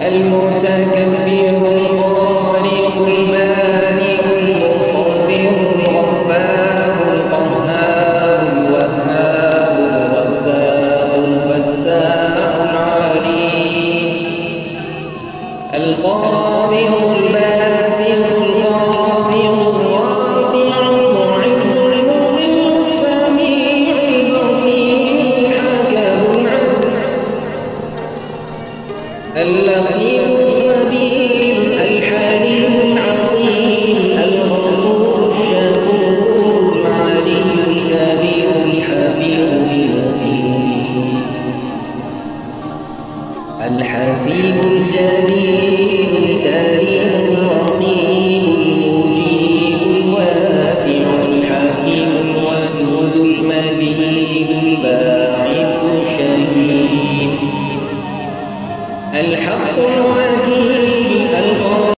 المتكبر الخالق المالك المصور الغفار القهار الوهاب الرزاق الفتاح العليم القابض الباسط الخافض الرافع المعز المذل السميع البصير الحكم اللطيف الخبير الحليم العظيم الغفور الشكور العلي الكبير الحفيظ المقيم الحسيب الجليل الكريم الرقيب المجيب الواسع الحكيم الودود المجيد الباعث الشهيد الحق الوكيل